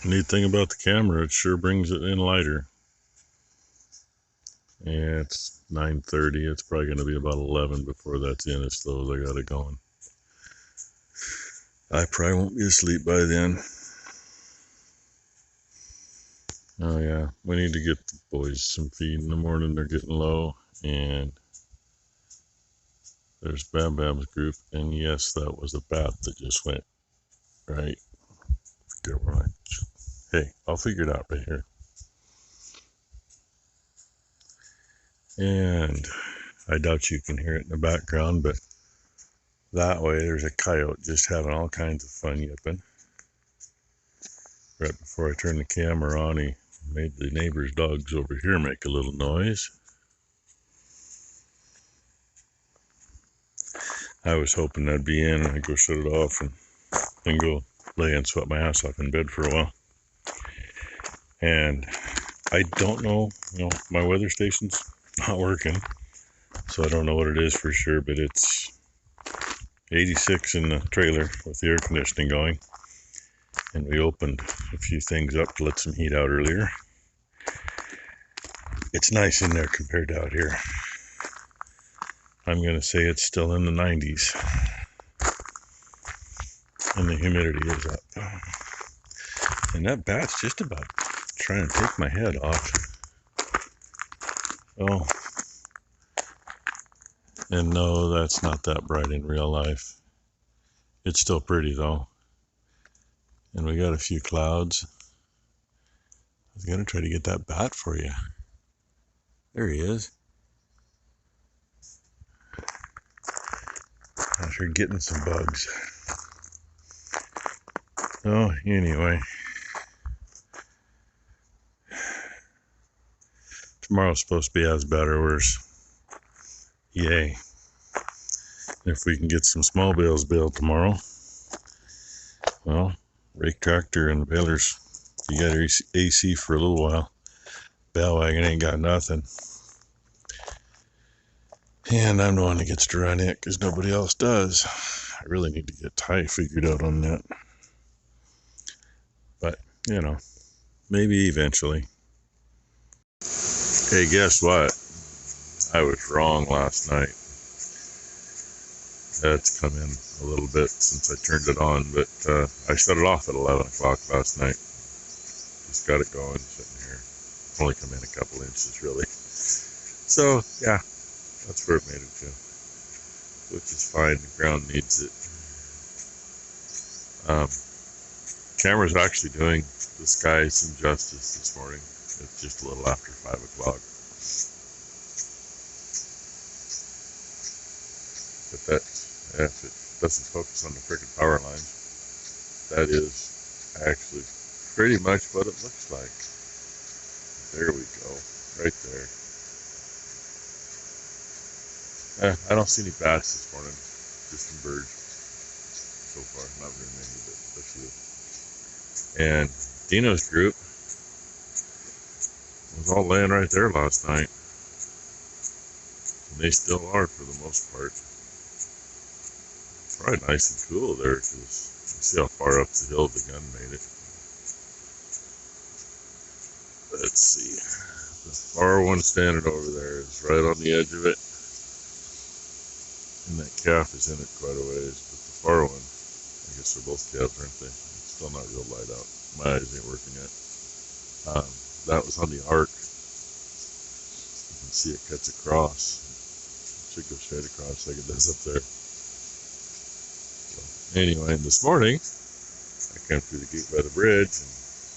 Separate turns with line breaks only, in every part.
Neat thing about the camera, it sure brings it in lighter. Yeah, it's 9:30. It's probably going to be about 11 before that's in as slow as I got it going. I probably won't be asleep by then. Oh yeah, we need to get the boys some feed in the morning. They're getting low, and there's Bam Bam's group, and yes, that was a bat that just went right. Hey, I'll figure it out right here. And I doubt you can hear it in the background, but that way there's a coyote just having all kinds of fun yipping. Right before I turned the camera on, he made the neighbor's dogs over here make a little noise. I was hoping that'd be in, and I'd go shut it off and go lay and sweat my ass off in bed for a while. And I don't know, my weather station's not working, so I don't know what it is for sure, but it's 86 in the trailer with the air conditioning going. And we opened a few things up to let some heat out earlier. It's nice in there compared to out here. I'm going to say it's still in the 90s. And the humidity is up. And that bat's just about trying to take my head off. Oh. And no, that's not that bright in real life. It's still pretty though. And we got a few clouds. I was going to try to get that bat for you. There he is. Out here getting some bugs. Oh, anyway. Tomorrow's supposed to be as bad or worse. Yay. If we can get some small bales built tomorrow, well, rake tractor and balers, you got AC for a little while. Bale wagon ain't got nothing. And I'm the one that gets to run it because nobody else does. I really need to get Ty figured out on that. But, maybe eventually. Hey, guess what? I was wrong last night. It's come in a little bit since I turned it on, but I shut it off at 11 o'clock last night. Just got it going, sitting here. Only come in a couple inches, really. So, yeah, that's where it made it to, which is fine. The ground needs it. Camera's actually doing the sky some justice this morning. It's just a little after 5 o'clock. But that, if it doesn't focus on the freaking power lines, that is actually pretty much what it looks like. There we go, right there. I don't see any bats this morning, just some birds so far. Not very many, but a few. And Dino's group was all laying right there last night. And they still are for the most part. Probably nice and cool there because you see how far up the hill the gun made it. Let's see. The far one standing over there is right on the edge of it. And that calf is in it quite a ways. But the far one, I guess they're both calves, aren't they? It's still not real light out. My eyes ain't working yet. That was on the arc. You can see it cuts across. It should go straight across like it does up there. So anyway, this morning, I came through the gate by the bridge, and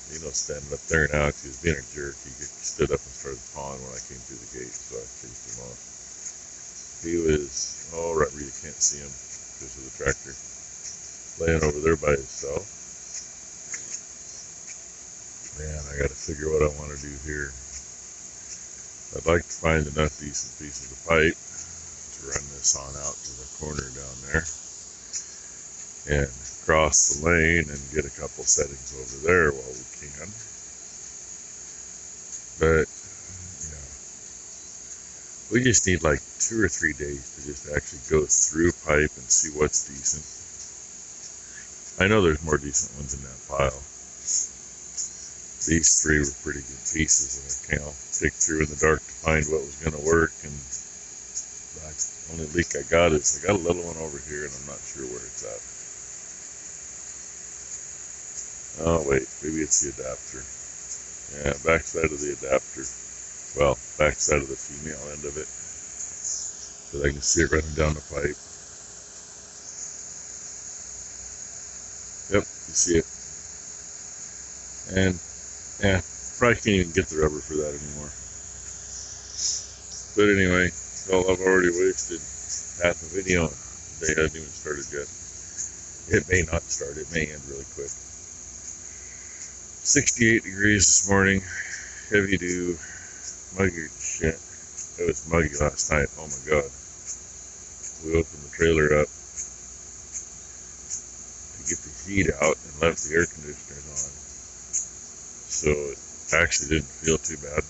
Dino's standing up there now because he was being a jerk. He stood up and started pawing when I came through the gate, so I chased him off. He was, right where you can't see him because of the tractor, laying over there by himself. Man, I got to figure what I want to do here. I'd like to find enough decent pieces of pipe to run this on out to the corner down there and cross the lane and get a couple settings over there while we can. But, we just need like 2 or 3 days to just actually go through pipe and see what's decent. I know there's more decent ones in that pile. these three were pretty good pieces, and I kind of picked through in the dark to find what was going to work. And the only leak I got is I got a little one over here, and I'm not sure where it's at. Oh wait, maybe it's the adapter. Yeah, backside of the adapter. Well, backside of the female end of it. But I can see it running down the pipe. Yep, you see it. And yeah, probably can't even get the rubber for that anymore. But anyway, well, I've already wasted half a video. They hadn't even started yet. It may not start. It may end really quick. 68 degrees this morning. Heavy dew. Muggy shit. It was muggy last night. Oh my god. We opened the trailer up to get the heat out and left the air conditioners on. So it actually didn't feel too bad.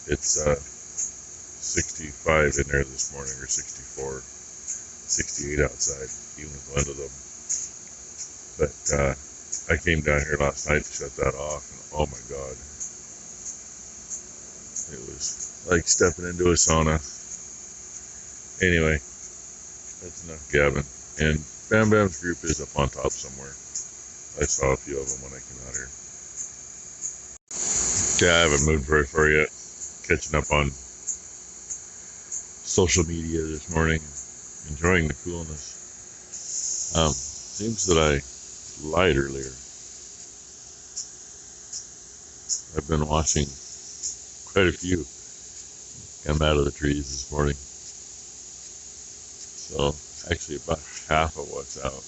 It's 65 in there this morning, or 64, 68 outside, even with one of them. But I came down here last night to shut that off, and oh my god, it was like stepping into a sauna. Anyway, that's enough gabbing. And Bam Bam's group is up on top somewhere. I saw a few of them when I came out here. Yeah, I haven't moved very far yet. Catching up on social media this morning, enjoying the coolness. Seems that I lied earlier. I've been watching quite a few come out of the trees this morning. So actually about half of what's out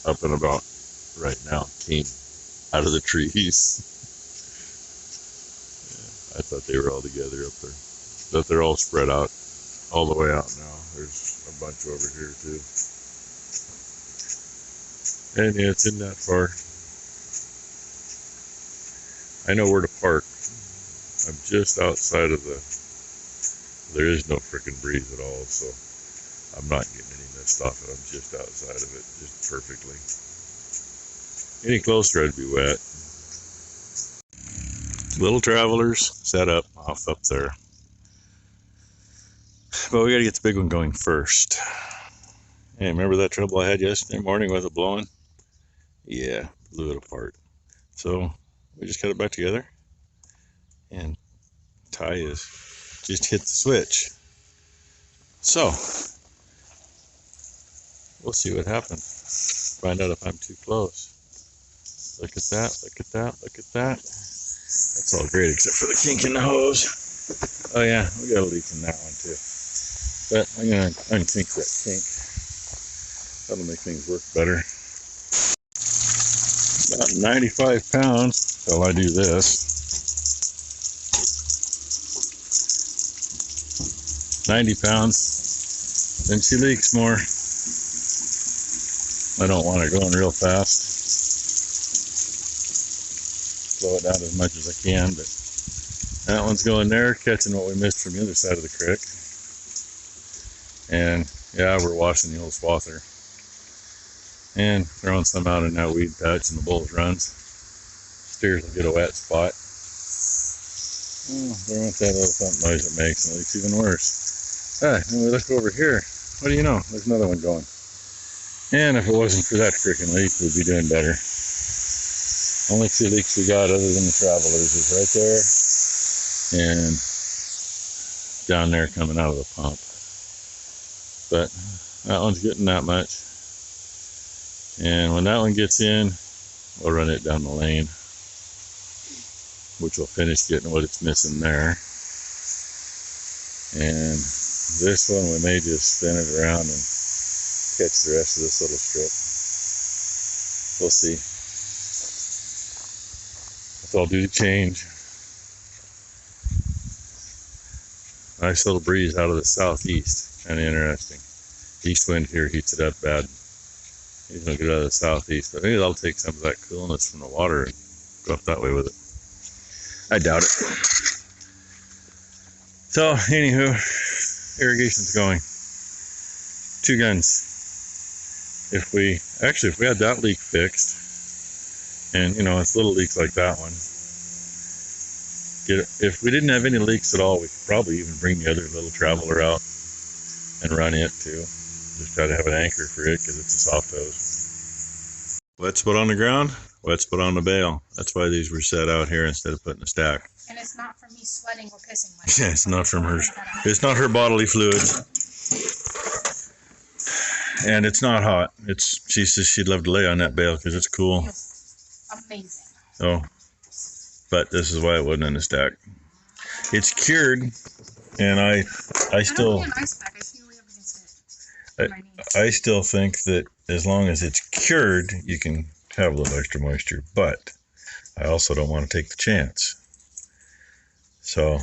up and about right now came out of the trees. I thought they were all together up there, but they're all spread out all the way out now. There's a bunch over here too. And yeah, it's in that far. I know where to park. I'm just outside of there is no frickin' breeze at all, so I'm not getting any mist off it. I'm just outside of it, just perfectly. Any closer, I'd be wet. Little travelers set up off up there. But we gotta get the big one going first. Hey, remember that trouble I had yesterday morning with it blowing? Yeah, blew it apart. So we just got it back together. And Ty is just hit the switch. So we'll see what happens. Find out if I'm too close. Look at that, look at that, look at that. That's all great except for the kink in the hose. Oh yeah, we got a leak in that one too. But I'm gonna unkink that kink. That'll make things work better. About 95 pounds till I do this. 90 pounds. Then she leaks more. I don't want her going real fast. Slow it down as much as I can, but that one's going there, catching what we missed from the other side of the creek. And yeah, we're washing the old swather and throwing some out in that weed patch in the bulls runs. Steers will get a wet spot. Oh, there went that little thump noise it makes, and it looks even worse. Ah, and we look over here. What do you know? There's another one going. And if it wasn't for that freaking leak, we'd be doing better. Only two leaks we got other than the Travelers is right there and down there coming out of the pump. But that one's getting that much. And when that one gets in, we'll run it down the lane, which will finish getting what it's missing there. And this one, we may just spin it around and catch the rest of this little strip. We'll see. I'll do the change. Nice little breeze out of the southeast. Kind of interesting. East wind here heats it up bad. He's gonna get out of the southeast, but maybe that'll take some of that coolness from the water and go up that way with it. I doubt it. So, anywho, irrigation's going. 2 guns. If we had that leak fixed, And you know, it's little leaks like that one. If we didn't have any leaks at all, we could probably even bring the other little traveler out and run it too. Just try to have an anchor for it because it's a soft hose. Wet spot on the ground, wet spot on the bale. That's why these were set out here instead of put in a stack.
And it's not from me sweating or pissing myself.
Yeah, it's not from her. It's not her bodily fluids. And it's not hot. She says she'd love to lay on that bale because it's cool.
Amazing.
Oh, but this is why it wasn't in a stack. It's cured, and I still I still think that as long as it's cured, you can have a little extra moisture. But I also don't want to take the chance. So,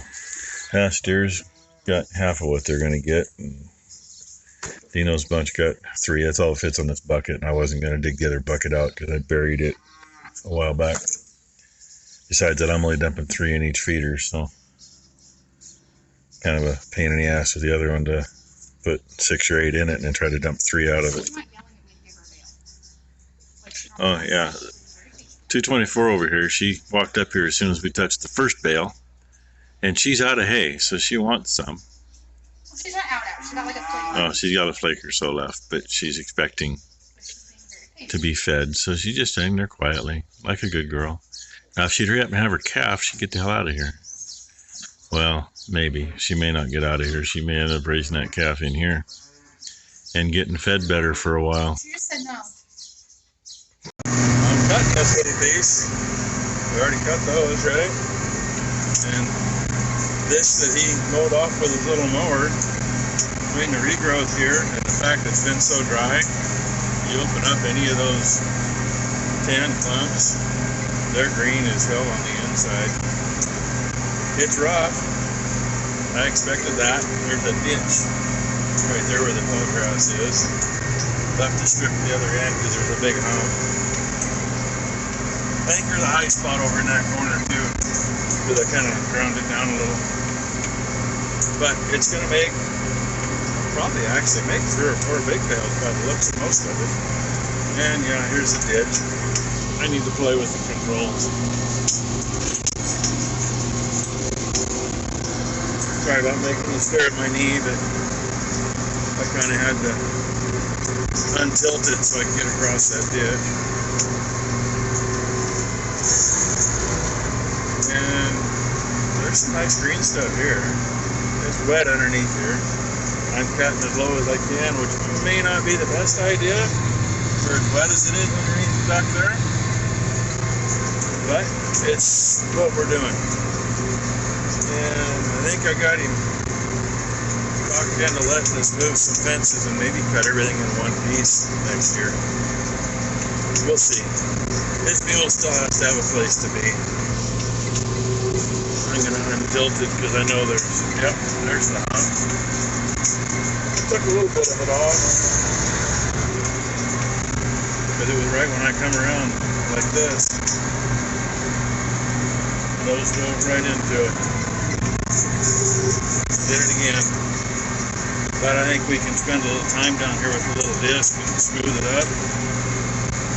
steers got half of what they're going to get. And Dino's bunch got 3. That's all that fits on this bucket. And I wasn't going to dig the other bucket out because I buried it a while back. Besides that, I'm only dumping 3 in each feeder. So, kind of a pain in the ass with the other one to put 6 or 8 in it and then try to dump 3 out of it. Oh, yeah. 224 over here. She walked up here as soon as we touched the first bale. And she's out of hay, so she wants some.
Well, she's not out. She got like a flake.
Oh, she's got a flake or so left, but she's expecting to be fed. So she's just sitting there quietly, like a good girl. Now, if she'd hurry up and have her calf, she'd get the hell out of here. Well, maybe. She may not get out of here. She may end up raising that calf in here and getting fed better for a while.
She just said no.
I'm cutting this little piece. We already cut the hose, right? And this that he mowed off with his little mower, between the regrowth here and the fact that it's been so dry, you open up any of those tan clumps, they're green as hell on the inside. It's rough. I expected that. There's a ditch right there where the tall grass is. Left to strip the other end because there's a big hump. I think there's a high spot over in that corner too, because I kind of ground it down a little. But it's going to probably actually make 3 or 4 big bales by the looks of most of it. And yeah, here's the ditch. I need to play with the controls. Sorry about making you stare at my knee, but I kind of had to untilt it so I could get across that ditch. And there's some nice green stuff here. It's wet underneath here. I'm cutting as low as I can, which may not be the best idea for as wet as it is underneath the duck there. But it's what we're doing. And I think I got him talked into letting us move some fences and maybe cut everything in one piece next year. We'll see. This mule still has to have a place to be. I'm going to untilt it because I know there's the hump. I took a little bit of it off, but it was right when I come around like this. Those dove right into it. Did it again. But I think we can spend a little time down here with a little disc and smooth it up.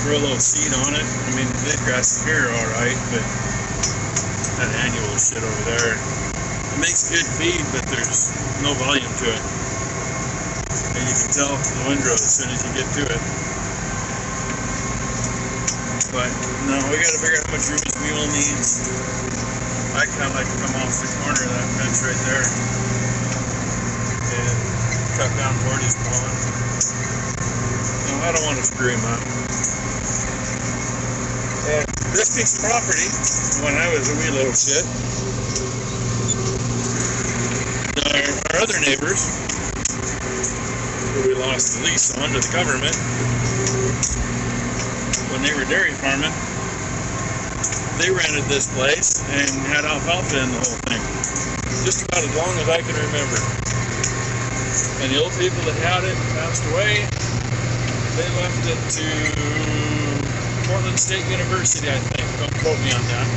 Throw a little seed on it. I mean, the grass is here alright, but that annual shit over there, it makes good feed, but there's no volume to it. And you can tell from the windrow as soon as you get to it. But no, we gotta figure out how much room this mule needs. I kind of like to come off the corner of that fence right there and cut down toward his pond. No, I don't want to screw him up. And this piece of property, when I was a wee little shit, our other neighbors, who we lost the lease on to the government, when they were dairy farming, they rented this place and had alfalfa in the whole thing. Just about as long as I can remember. And the old people that had it passed away. They left it to Portland State University, I think. Don't quote me on that.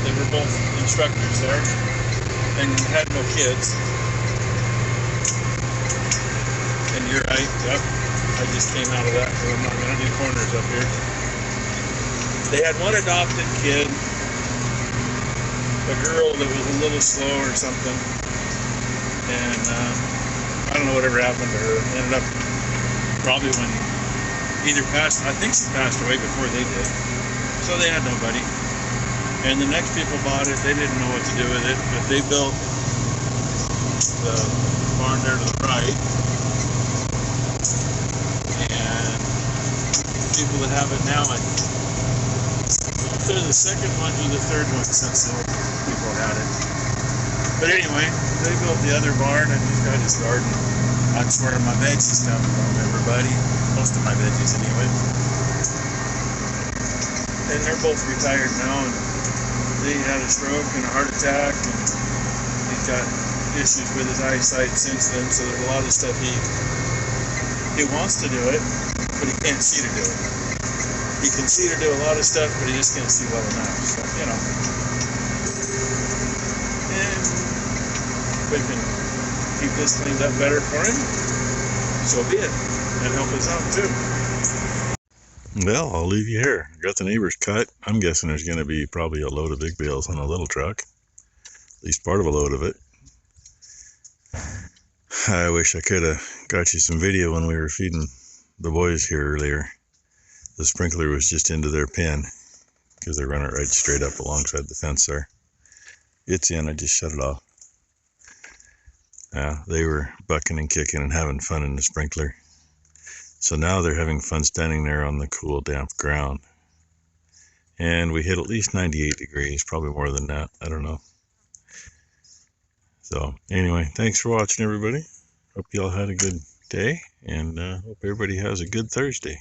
They were both instructors there and had no kids. And you're right, yep. I just came out of that, so I'm not going to do corners up here.
They had one adopted kid, a girl that was a little slow or something, and I don't know whatever happened to her. Ended up probably when either passed, I think she passed away before they did, so they had nobody. And the next people bought it, they didn't know what to do with it, but they built the barn there to the right, and people that have it now, they're the second one or the third one since the people had it. But anyway, they built the other barn, and he's got his garden. That's where my veggies come from, everybody. Most of my veggies anyway. And they're both retired now, and they had a stroke and a heart attack, and he's got issues with his eyesight since then, so there's a lot of stuff he wants to do it, but he can't see to do it. He can see to do a lot of stuff, but he just can't see well enough, so, you know. And if we can keep this cleaned up better for him, so be it, and help us out too.
Well, I'll leave you here. Got the neighbor's cut. I'm guessing there's going to be probably a load of big bales on a little truck. At least part of a load of it. I wish I could have got you some video when we were feeding the boys here earlier. The sprinkler was just into their pen because they run it right straight up alongside the fence there. It's in. I just shut it off. Yeah, they were bucking and kicking and having fun in the sprinkler. So now they're having fun standing there on the cool, damp ground. And we hit at least 98 degrees, probably more than that. I don't know. So anyway, thanks for watching, everybody. Hope you all had a good day, and hope everybody has a good Thursday.